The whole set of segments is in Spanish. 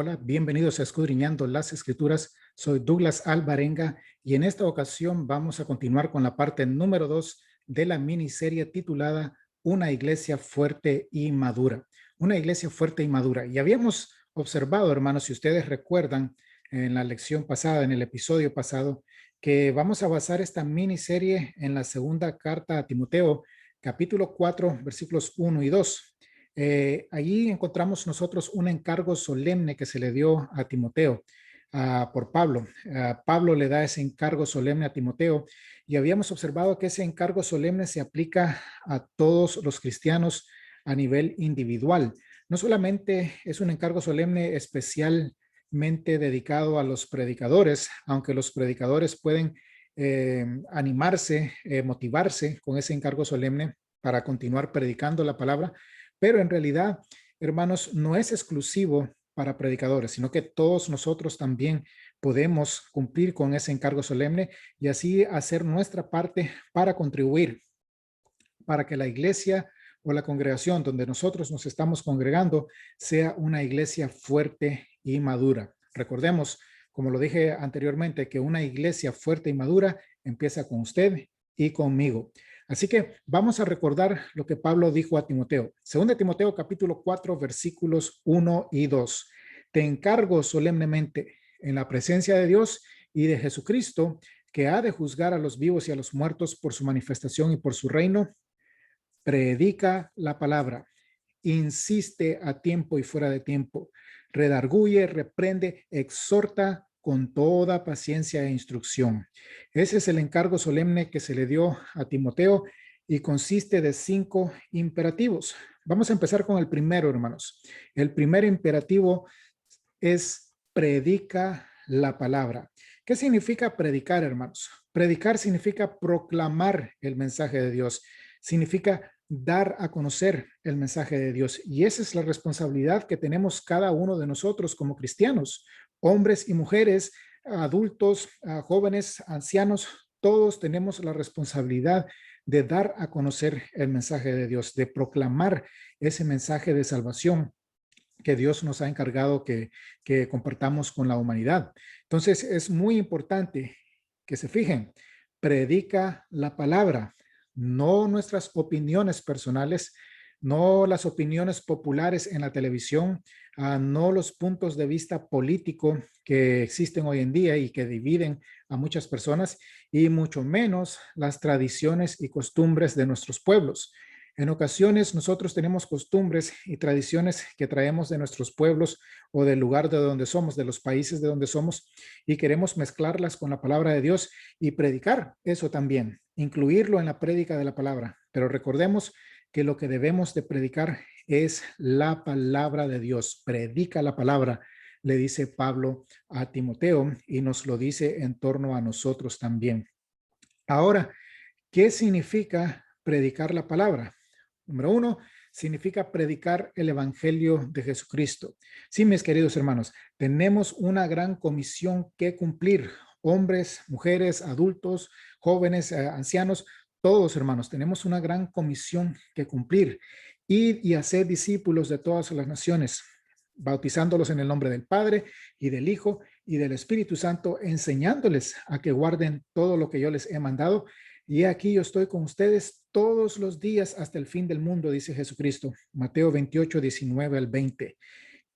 Hola, bienvenidos a Escudriñando las Escrituras. Soy Douglas Alvarenga y en esta ocasión vamos a continuar con la parte número 2 de la miniserie titulada Una iglesia fuerte y madura. Una iglesia fuerte y madura. Y habíamos observado, hermanos, si ustedes recuerdan en la lección pasada, en el episodio pasado, que vamos a basar esta miniserie en la segunda carta a Timoteo, capítulo 4, versículos 1 y 2. Allí encontramos nosotros un encargo solemne que se le dio a Timoteo por Pablo. Pablo le da ese encargo solemne a Timoteo y habíamos observado que ese encargo solemne se aplica a todos los cristianos a nivel individual. No solamente es un encargo solemne especialmente dedicado a los predicadores, aunque los predicadores pueden animarse, motivarse con ese encargo solemne para continuar predicando la palabra, pero en realidad, hermanos, no es exclusivo para predicadores, sino que todos nosotros también podemos cumplir con ese encargo solemne y así hacer nuestra parte para contribuir para que la iglesia o la congregación donde nosotros nos estamos congregando sea una iglesia fuerte y madura. Recordemos, como lo dije anteriormente, que una iglesia fuerte y madura empieza con usted y conmigo. Así que vamos a recordar lo que Pablo dijo a Timoteo. Según Timoteo capítulo 4 versículos 1 y 2. Te encargo solemnemente en la presencia de Dios y de Jesucristo, que ha de juzgar a los vivos y a los muertos por su manifestación y por su reino. Predica la palabra, insiste a tiempo y fuera de tiempo, redarguye, reprende, exhorta con toda paciencia e instrucción. Ese es el encargo solemne que se le dio a Timoteo y consiste de 5 imperativos. Vamos a empezar con el primero, hermanos. El primer imperativo es predica la palabra. ¿Qué significa predicar, hermanos? Predicar significa proclamar el mensaje de Dios, significa dar a conocer el mensaje de Dios. Y esa es la responsabilidad que tenemos cada uno de nosotros como cristianos, hombres y mujeres, adultos, jóvenes, ancianos, todos tenemos la responsabilidad de dar a conocer el mensaje de Dios, de proclamar ese mensaje de salvación que Dios nos ha encargado que compartamos con la humanidad. Entonces es muy importante que se fijen, predica la palabra, no nuestras opiniones personales, no las opiniones populares en la televisión, no los puntos de vista político que existen hoy en día y que dividen a muchas personas, y mucho menos las tradiciones y costumbres de nuestros pueblos. En ocasiones nosotros tenemos costumbres y tradiciones que traemos de nuestros pueblos o del lugar de donde somos, de los países de donde somos, y queremos mezclarlas con la palabra de Dios y predicar eso también, incluirlo en la prédica de la palabra. Pero recordemos que lo que debemos de predicar es la palabra de Dios. Predica la palabra, le dice Pablo a Timoteo, y nos lo dice en torno a nosotros también. Ahora, ¿qué significa predicar la palabra? Número 1, significa predicar el evangelio de Jesucristo. Sí, mis queridos hermanos, tenemos una gran comisión que cumplir. Hombres, mujeres, adultos, jóvenes, ancianos, todos hermanos, tenemos una gran comisión que cumplir. Ir y hacer discípulos de todas las naciones, bautizándolos en el nombre del Padre y del Hijo y del Espíritu Santo, enseñándoles a que guarden todo lo que yo les he mandado. Y aquí yo estoy con ustedes todos los días hasta el fin del mundo, dice Jesucristo. Mateo 28, 19 al 20.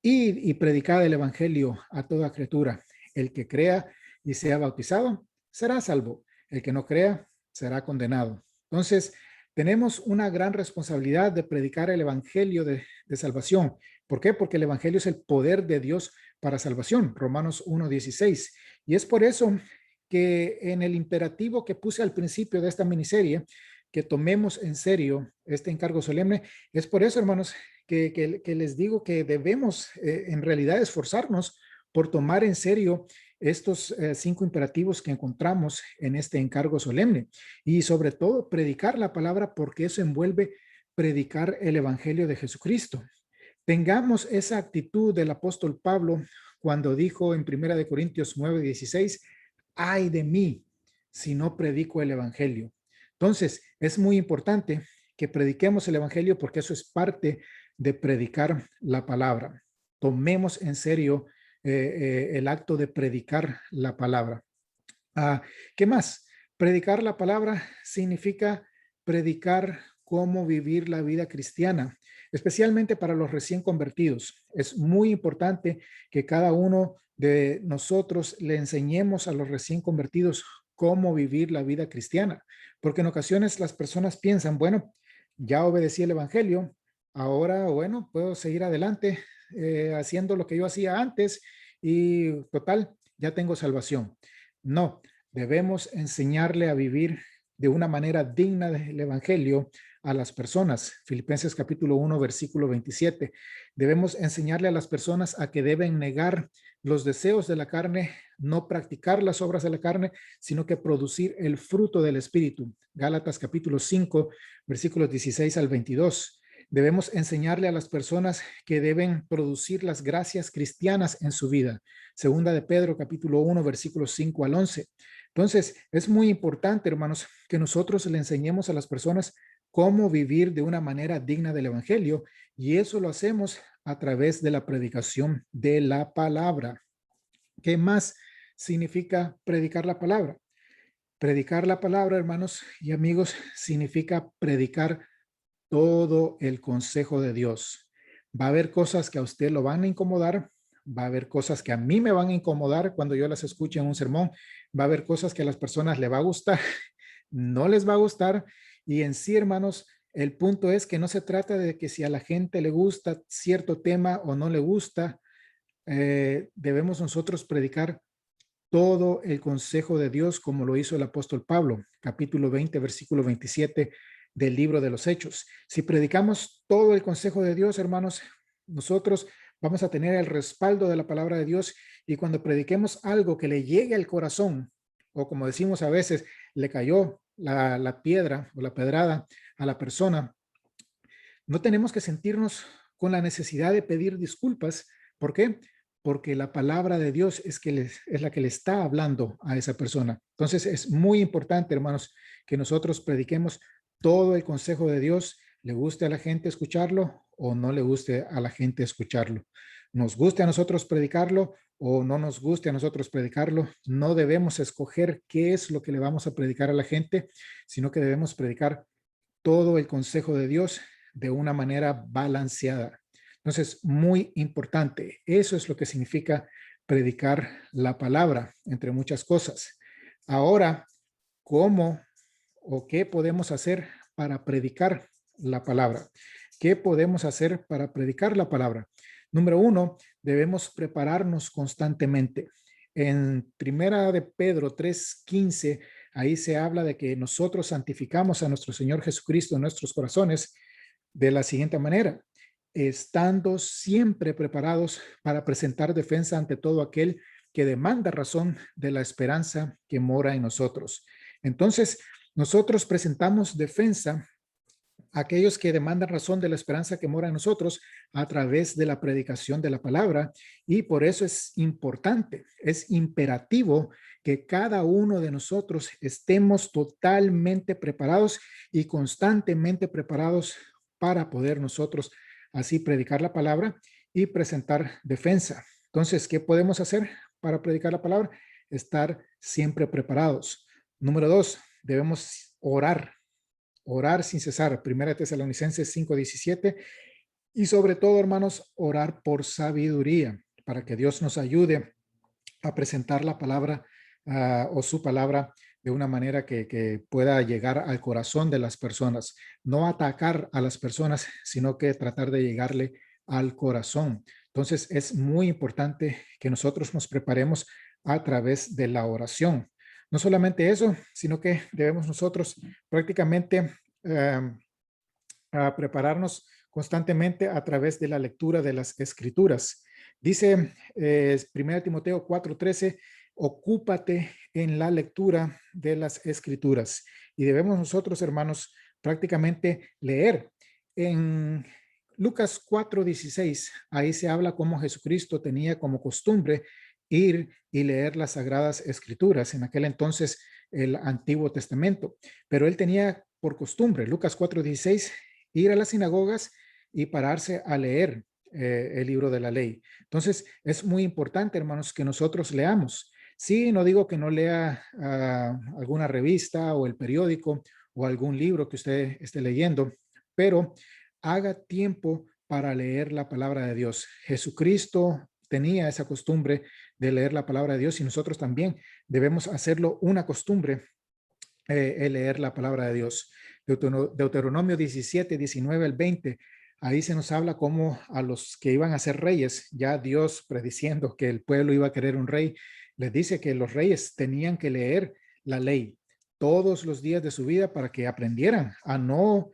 Id y predicad el evangelio a toda criatura. El que crea y sea bautizado será salvo. El que no crea será condenado. Entonces, tenemos una gran responsabilidad de predicar el evangelio de salvación. ¿Por qué? Porque el evangelio es el poder de Dios para salvación. Romanos 1:16. Y es por eso que en el imperativo que puse al principio de esta miniserie, que tomemos en serio este encargo solemne, es por eso, hermanos, que les digo que debemos en realidad esforzarnos por tomar en serio estos 5 imperativos que encontramos en este encargo solemne y sobre todo predicar la palabra, porque eso envuelve predicar el evangelio de Jesucristo. Tengamos esa actitud del apóstol Pablo cuando dijo en 1 Corintios 9:16, ay de mí si no predico el evangelio. Entonces, es muy importante que prediquemos el evangelio porque eso es parte de predicar la palabra. tomemos en serio el acto de predicar la palabra. ¿Qué más? Predicar la palabra significa predicar cómo vivir la vida cristiana, especialmente para los recién convertidos. Es muy importante que cada uno de nosotros le enseñemos a los recién convertidos cómo vivir la vida cristiana, porque en ocasiones las personas piensan, bueno, ya obedecí el evangelio, ahora, bueno, puedo seguir adelante haciendo lo que yo hacía antes y total, ya tengo salvación. No, debemos enseñarle a vivir de una manera digna del evangelio a las personas. Filipenses capítulo 1, versículo 27. Debemos enseñarle a las personas a que deben negar los deseos de la carne, no practicar las obras de la carne, sino que producir el fruto del Espíritu. Gálatas capítulo 5, versículos 16 al 22. Debemos enseñarle a las personas que deben producir las gracias cristianas en su vida. Segunda de Pedro, capítulo 1, versículos 5 al 11. Entonces, es muy importante, hermanos, que nosotros le enseñemos a las personas cómo vivir de una manera digna del evangelio, y eso lo hacemos a través de la predicación de la palabra. ¿Qué más significa predicar la palabra? Predicar la palabra, hermanos y amigos, significa predicar todo el consejo de Dios. Va a haber cosas que a usted lo van a incomodar, va a haber cosas que a mí me van a incomodar cuando yo las escuche en un sermón, va a haber cosas que a las personas le va a gustar, no les va a gustar, y en sí, hermanos, el punto es que no se trata de que si a la gente le gusta cierto tema o no le gusta, debemos nosotros predicar todo el consejo de Dios, como lo hizo el apóstol Pablo, capítulo 20, versículo 27 del libro de los Hechos. Si predicamos todo el consejo de Dios, hermanos, nosotros vamos a tener el respaldo de la palabra de Dios, y cuando prediquemos algo que le llegue al corazón, o como decimos a veces, le cayó la piedra o la pedrada a la persona, no tenemos que sentirnos con la necesidad de pedir disculpas. ¿Por qué? Porque la palabra de Dios es la que le está hablando a esa persona. Entonces es muy importante, hermanos, que nosotros prediquemos todo el consejo de Dios, le guste a la gente escucharlo o no le guste a la gente escucharlo. Nos guste a nosotros predicarlo o no nos guste a nosotros predicarlo, no debemos escoger qué es lo que le vamos a predicar a la gente, sino que debemos predicar todo el consejo de Dios de una manera balanceada. Entonces, muy importante. Eso es lo que significa predicar la palabra, entre muchas cosas. Ahora, ¿cómo o qué podemos hacer para predicar la palabra? ¿Qué podemos hacer para predicar la palabra? Número uno, debemos prepararnos constantemente. En Primera de Pedro 3:15, ahí se habla de que nosotros santificamos a nuestro Señor Jesucristo en nuestros corazones de la siguiente manera: estando siempre preparados para presentar defensa ante todo aquel que demanda razón de la esperanza que mora en nosotros. Entonces, nosotros presentamos defensa a aquellos que demandan razón de la esperanza que mora en nosotros a través de la predicación de la palabra, y por eso es importante, es imperativo que cada uno de nosotros estemos totalmente preparados y constantemente preparados para poder nosotros así predicar la palabra y presentar defensa. Entonces, ¿qué podemos hacer para predicar la palabra? Estar siempre preparados. Número dos, debemos orar sin cesar. Primera Tesalonicenses 5:17. Y sobre todo, hermanos, orar por sabiduría para que Dios nos ayude a presentar la palabra o su palabra de una manera que pueda llegar al corazón de las personas. No atacar a las personas, sino que tratar de llegarle al corazón. Entonces, es muy importante que nosotros nos preparemos a través de la oración. No solamente eso, sino que debemos nosotros prácticamente a prepararnos constantemente a través de la lectura de las escrituras. Dice 1 Timoteo 4:13, ocúpate en la lectura de las escrituras. Y debemos nosotros, hermanos, prácticamente leer. En Lucas 4:16, ahí se habla cómo Jesucristo tenía como costumbre ir y leer las sagradas escrituras, en aquel entonces el Antiguo Testamento, pero él tenía por costumbre, Lucas 4:16, ir a las sinagogas y pararse a leer el libro de la ley. Entonces, es muy importante, hermanos, que nosotros leamos. Sí, no digo que no lea alguna revista o el periódico o algún libro que usted esté leyendo, pero haga tiempo para leer la palabra de Dios. Jesucristo tenía esa costumbre de leer la palabra de Dios y nosotros también debemos hacerlo una costumbre, el leer la palabra de Dios. Deuteronomio 17, 19 al 20, ahí se nos habla cómo a los que iban a ser reyes, ya Dios prediciendo que el pueblo iba a querer un rey, les dice que los reyes tenían que leer la ley todos los días de su vida para que aprendieran a no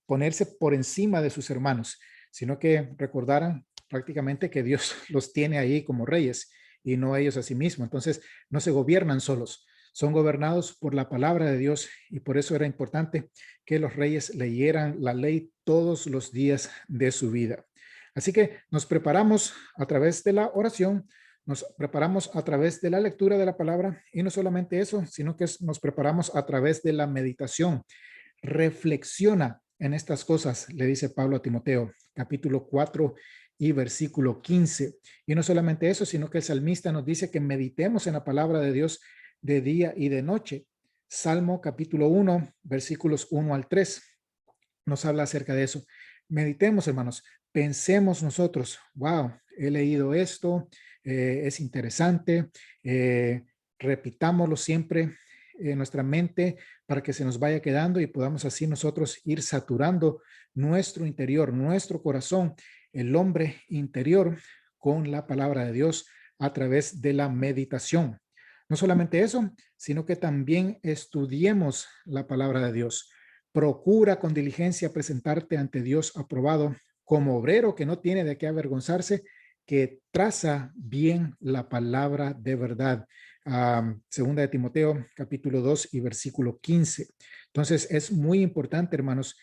ponerse por encima de sus hermanos, sino que recordaran prácticamente que Dios los tiene ahí como reyes y no ellos a sí mismos. Entonces, no se gobiernan solos, son gobernados por la palabra de Dios y por eso era importante que los reyes leyeran la ley todos los días de su vida. Así que nos preparamos a través de la oración, nos preparamos a través de la lectura de la palabra y no solamente eso, sino que nos preparamos a través de la meditación. Reflexiona en estas cosas, le dice Pablo a Timoteo, capítulo 4 y versículo 15. Y no solamente eso, sino que el salmista nos dice que meditemos en la palabra de Dios de día y de noche. Salmo capítulo 1, versículos 1 al 3, nos habla acerca de eso. Meditemos, hermanos, pensemos nosotros, wow, he leído esto, es interesante, repitámoslo siempre en nuestra mente para que se nos vaya quedando y podamos así nosotros ir saturando nuestro interior, nuestro corazón, el hombre interior con la palabra de Dios a través de la meditación. No solamente eso, sino que también estudiemos la palabra de Dios. Procura con diligencia presentarte ante Dios aprobado como obrero que no tiene de qué avergonzarse, que traza bien la palabra de verdad. Segunda de Timoteo, capítulo 2 y versículo 15. Entonces, es muy importante, hermanos,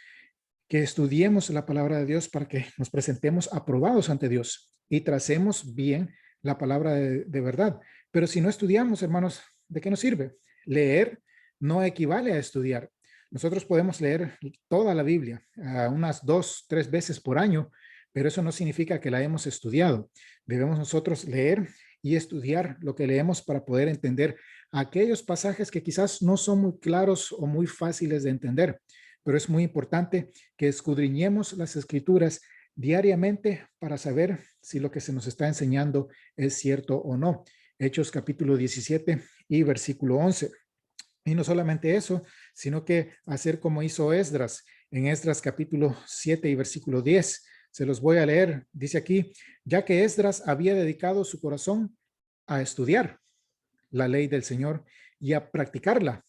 que estudiemos la palabra de Dios para que nos presentemos aprobados ante Dios y tracemos bien la palabra de verdad. Pero si no estudiamos, hermanos, ¿de qué nos sirve? Leer no equivale a estudiar. Nosotros podemos leer toda la Biblia, unas 2, 3 veces por año, pero eso no significa que la hemos estudiado. Debemos nosotros leer y estudiar lo que leemos para poder entender aquellos pasajes que quizás no son muy claros o muy fáciles de entender, pero es muy importante que escudriñemos las escrituras diariamente para saber si lo que se nos está enseñando es cierto o no. Hechos capítulo 17 y versículo 11. Y no solamente eso, sino que hacer como hizo Esdras en Esdras capítulo 7 y versículo 10. Se los voy a leer. Dice aquí, ya que Esdras había dedicado su corazón a estudiar la ley del Señor y a practicarla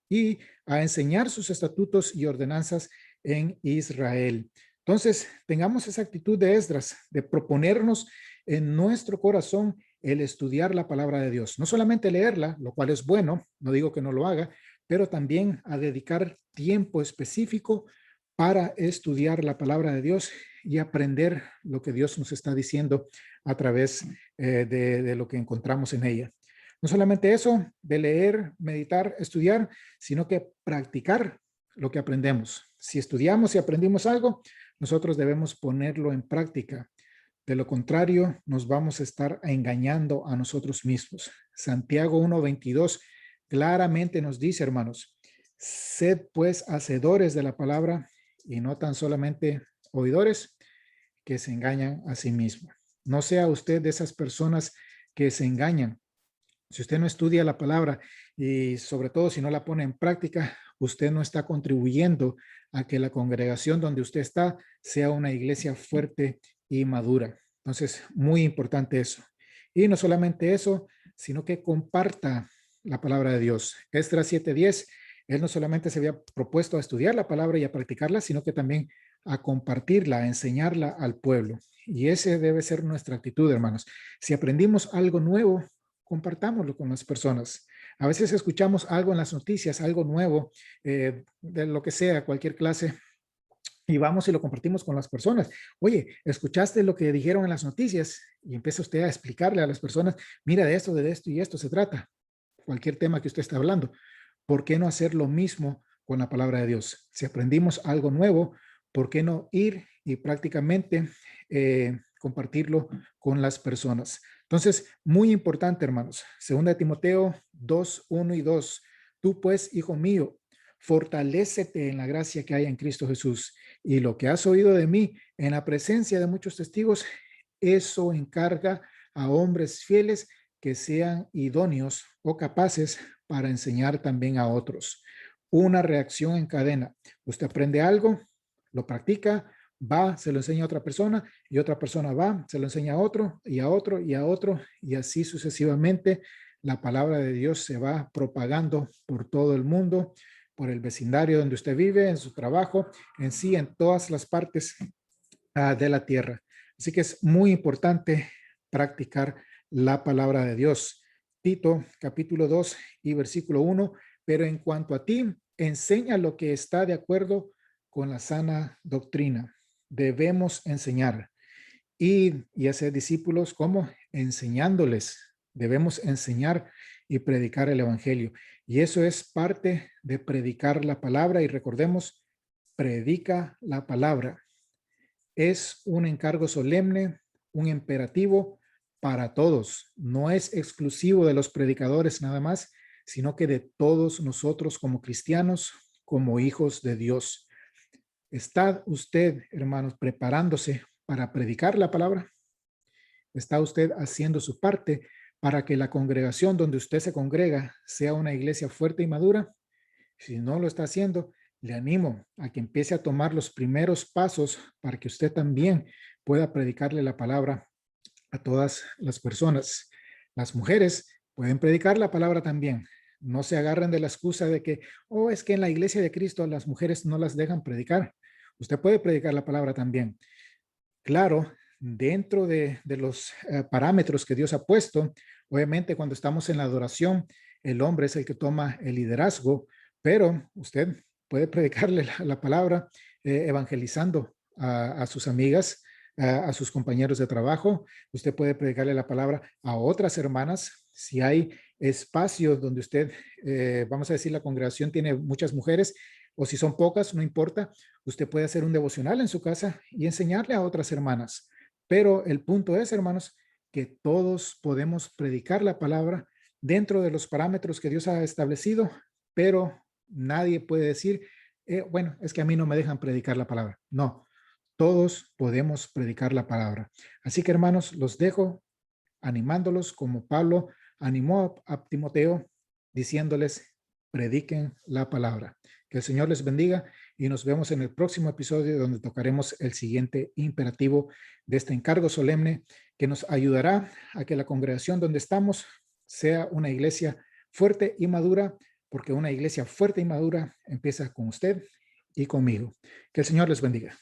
y a enseñar sus estatutos y ordenanzas en Israel. Entonces, tengamos esa actitud de Esdras, de proponernos en nuestro corazón el estudiar la palabra de Dios. No solamente leerla, lo cual es bueno, no digo que no lo haga, pero también a dedicar tiempo específico para estudiar la palabra de Dios y aprender lo que Dios nos está diciendo a través de lo que encontramos en ella. No solamente eso, de leer, meditar, estudiar, sino que practicar lo que aprendemos. Si estudiamos y aprendimos algo, nosotros debemos ponerlo en práctica. De lo contrario, nos vamos a estar engañando a nosotros mismos. Santiago 1:22 claramente nos dice, hermanos, sed pues hacedores de la palabra y no tan solamente oidores que se engañan a sí mismos. No sea usted de esas personas que se engañan. Si usted no estudia la palabra y sobre todo si no la pone en práctica, usted no está contribuyendo a que la congregación donde usted está sea una iglesia fuerte y madura. Entonces, muy importante eso. Y no solamente eso, sino que comparta la palabra de Dios. Esdras 7:10, él no solamente se había propuesto a estudiar la palabra y a practicarla, sino que también a compartirla, a enseñarla al pueblo. Y ese debe ser nuestra actitud, hermanos. Si aprendimos algo nuevo, compartámoslo con las personas. A veces escuchamos algo en las noticias, algo nuevo, de lo que sea, cualquier clase, y vamos y lo compartimos con las personas. Oye, ¿escuchaste lo que dijeron en las noticias? Y empieza usted a explicarle a las personas, mira, de esto y esto se trata. Cualquier tema que usted está hablando. ¿Por qué no hacer lo mismo con la palabra de Dios? Si aprendimos algo nuevo, ¿por qué no ir y prácticamente compartirlo con las personas. Entonces, muy importante, hermanos. Segunda de Timoteo 2, 1 y 2. Tú pues, hijo mío, fortalécete en la gracia que hay en Cristo Jesús. Y lo que has oído de mí en la presencia de muchos testigos, eso encarga a hombres fieles que sean idóneos o capaces para enseñar también a otros. Una reacción en cadena. Usted aprende algo, lo practica, va, se lo enseña a otra persona y otra persona va, se lo enseña a otro y a otro y a otro y así sucesivamente. La palabra de Dios se va propagando por todo el mundo, por el vecindario donde usted vive, en su trabajo, en sí, en todas las partes de la tierra. Así que es muy importante practicar la palabra de Dios. Tito capítulo 2 y versículo 1, pero en cuanto a ti, enseña lo que está de acuerdo con la sana doctrina. Debemos enseñar y hacer discípulos como enseñándoles. Debemos enseñar y predicar el evangelio. Y eso es parte de predicar la palabra. Y recordemos, predica la palabra. Es un encargo solemne, un imperativo para todos. No es exclusivo de los predicadores nada más, sino que de todos nosotros como cristianos, como hijos de Dios. ¿Está usted, hermanos, preparándose para predicar la palabra? ¿Está usted haciendo su parte para que la congregación donde usted se congrega sea una iglesia fuerte y madura? Si no lo está haciendo, le animo a que empiece a tomar los primeros pasos para que usted también pueda predicarle la palabra a todas las personas. Las mujeres pueden predicar la palabra también. No se agarren de la excusa de que, oh, es que en la iglesia de Cristo a las mujeres no las dejan predicar. Usted puede predicar la palabra también. Claro, dentro de los parámetros que Dios ha puesto, obviamente cuando estamos en la adoración, el hombre es el que toma el liderazgo, pero usted puede predicarle la palabra evangelizando a sus amigas, a sus compañeros de trabajo. Usted puede predicarle la palabra a otras hermanas. Si hay espacios donde usted, vamos a decir, la congregación tiene muchas mujeres, o si son pocas, no importa, usted puede hacer un devocional en su casa y enseñarle a otras hermanas. Pero el punto es, hermanos, que todos podemos predicar la palabra dentro de los parámetros que Dios ha establecido, pero nadie puede decir, bueno, es que a mí no me dejan predicar la palabra. No, todos podemos predicar la palabra. Así que, hermanos, los dejo animándolos como Pablo animó a Timoteo diciéndoles, prediquen la palabra. Que el Señor les bendiga y nos vemos en el próximo episodio donde tocaremos el siguiente imperativo de este encargo solemne que nos ayudará a que la congregación donde estamos sea una iglesia fuerte y madura, porque una iglesia fuerte y madura empieza con usted y conmigo. Que el Señor les bendiga.